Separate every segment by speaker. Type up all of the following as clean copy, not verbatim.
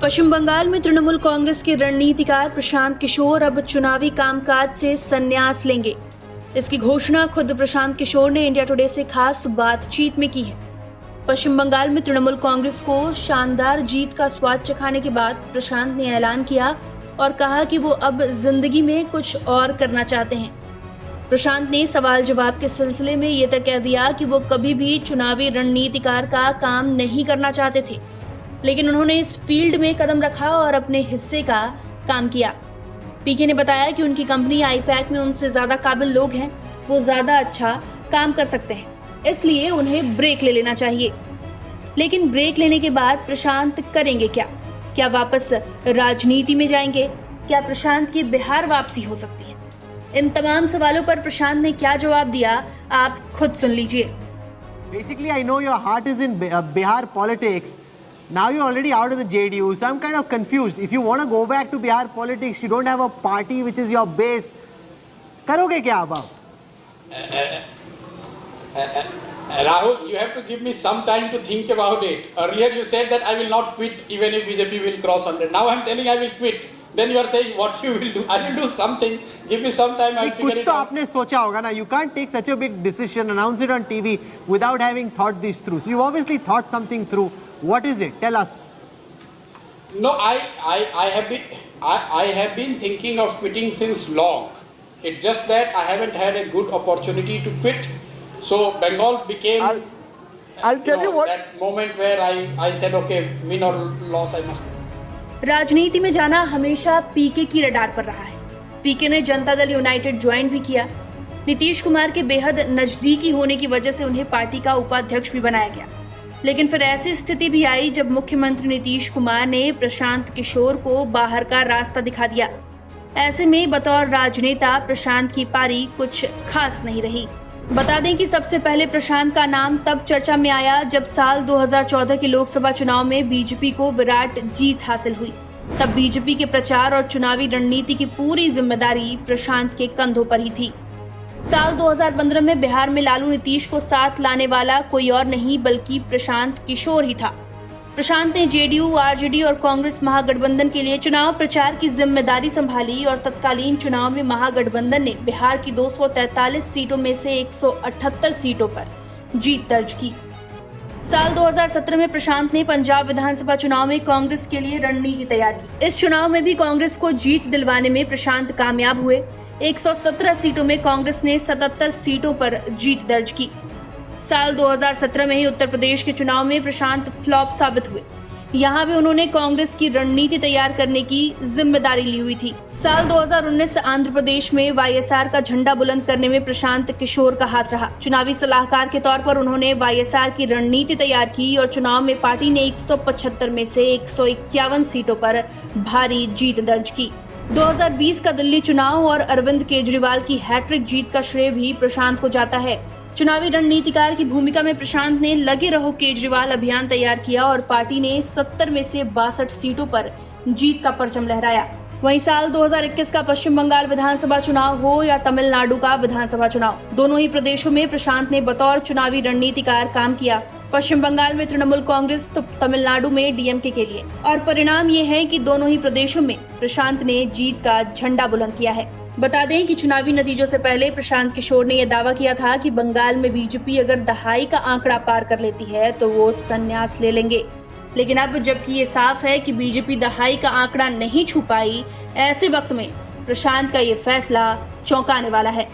Speaker 1: पश्चिम बंगाल में तृणमूल कांग्रेस के रणनीतिकार प्रशांत किशोर अब चुनावी कामकाज से संन्यास लेंगे। इसकी घोषणा खुद प्रशांत किशोर ने इंडिया टुडे से खास बातचीत में की है। पश्चिम बंगाल में तृणमूल कांग्रेस को शानदार जीत का स्वाद चखाने के बाद प्रशांत ने ऐलान किया और कहा कि वो अब जिंदगी में कुछ और करना चाहते हैं। प्रशांत ने सवाल जवाब के सिलसिले में ये तक कह दिया कि वो कभी भी चुनावी रणनीतिकार का काम नहीं करना चाहते थे, लेकिन उन्होंने इस फील्ड में कदम रखा और अपने हिस्से का काम किया। पीके ने बताया कि उनकी कंपनी आईपैक में उनसे ज्यादा काबिल लोग हैं, वो ज्यादा अच्छा काम कर सकते हैं, इसलिए उन्हें ब्रेक ले लेना चाहिए। लेकिन ब्रेक लेने के बाद प्रशांत करेंगे क्या? क्या वापस राजनीति में जाएंगे? क्या प्रशांत की बिहार वापसी हो सकती है? इन तमाम सवालों पर प्रशांत ने क्या जवाब दिया, आप खुद सुन लीजिए।
Speaker 2: Basically, I know your heart is in Bihar politics. Now you're already out of the JDU, so I'm kind of confused. If you want to go back to Bihar politics, you don't have a party which is your base. करोगे क्या अब आप?
Speaker 3: Rahul, you have to give me some time to think about it. Earlier you said that I will not quit even if BJP will cross 100. Now I'm telling I will quit. Then you are saying what you will do. I will do something. Give me some time. I'll figure
Speaker 2: कुछ
Speaker 3: it
Speaker 2: तो
Speaker 3: out.
Speaker 2: आपने सोचा होगा ना. You can't take such a big decision, announce it on TV without having thought this through. So you obviously thought something through. What is it? Tell us.
Speaker 3: No, I have been thinking of quitting since long. It's just that I haven't had a good opportunity to quit. So Bengal became
Speaker 4: I'll tell you what
Speaker 3: that moment where I said okay, win or loss I must.
Speaker 1: राजनीति में जाना हमेशा पीके की radar पर रहा है। पीके ने Janata Dal United join भी किया। नीतीश कुमार के बेहद नजदीकी होने की वजह से उन्हें पार्टी का उपाध्यक्ष भी बनाया गया। लेकिन फिर ऐसी स्थिति भी आई जब मुख्यमंत्री नीतीश कुमार ने प्रशांत किशोर को बाहर का रास्ता दिखा दिया। ऐसे में बतौर राजनेता प्रशांत की पारी कुछ खास नहीं रही। बता दें कि सबसे पहले प्रशांत का नाम तब चर्चा में आया जब साल 2014 के लोकसभा चुनाव में बीजेपी को विराट जीत हासिल हुई। तब बीजेपी के प्रचार और चुनावी रणनीति की पूरी जिम्मेदारी प्रशांत के कंधों पर ही थी। साल 2015 में बिहार में लालू नीतीश को साथ लाने वाला कोई और नहीं बल्कि प्रशांत किशोर ही था। प्रशांत ने जेडीयू, आरजेडी और कांग्रेस महागठबंधन के लिए चुनाव प्रचार की जिम्मेदारी संभाली और तत्कालीन चुनाव में महागठबंधन ने बिहार की 243 सीटों में से 178 सीटों पर जीत दर्ज की। साल 2017 में प्रशांत ने पंजाब विधानसभा चुनाव में कांग्रेस के लिए रणनीति तैयार की। इस चुनाव में भी कांग्रेस को जीत दिलवाने में प्रशांत कामयाब हुए। 117 सीटों में कांग्रेस ने 77 सीटों पर जीत दर्ज की। साल 2017 में ही उत्तर प्रदेश के चुनाव में प्रशांत फ्लॉप साबित हुए। यहाँ भी उन्होंने कांग्रेस की रणनीति तैयार करने की जिम्मेदारी ली हुई थी। साल 2019 से आंध्र प्रदेश में वाईएसआर का झंडा बुलंद करने में प्रशांत किशोर का हाथ रहा। चुनावी सलाहकार के तौर पर उन्होंने वाईएसआर की रणनीति तैयार की और चुनाव में पार्टी ने 175 में से 151 सीटों पर भारी जीत दर्ज की। 2020 का दिल्ली चुनाव और अरविंद केजरीवाल की हैट्रिक जीत का श्रेय भी प्रशांत को जाता है। चुनावी रणनीतिकार की भूमिका में प्रशांत ने लगे रहो केजरीवाल अभियान तैयार किया और पार्टी ने 70 में से 62 सीटों पर जीत का परचम लहराया। वहीं साल 2021 का पश्चिम बंगाल विधानसभा चुनाव हो या तमिलनाडु का विधानसभा चुनाव, दोनों ही प्रदेशों में प्रशांत ने बतौर चुनावी रणनीतिकार काम किया। पश्चिम बंगाल में तृणमूल कांग्रेस तो तमिलनाडु में डीएमके के लिए, और परिणाम ये है कि दोनों ही प्रदेशों में प्रशांत ने जीत का झंडा बुलंद किया है। बता दें कि चुनावी नतीजों से पहले प्रशांत किशोर ने यह दावा किया था कि बंगाल में बीजेपी अगर दहाई का आंकड़ा पार कर लेती है तो वो संन्यास ले लेंगे। लेकिन अब जबकि ये साफ है कि बीजेपी दहाई का आंकड़ा नहीं छू पाई, ऐसे वक्त में प्रशांत का ये फैसला चौंकाने वाला है।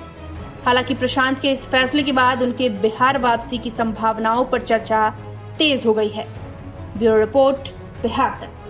Speaker 1: हालांकि प्रशांत के इस फैसले के बाद उनके बिहार वापसी की संभावनाओं पर चर्चा तेज हो गई है। ब्यूरो रिपोर्ट, बिहार तक।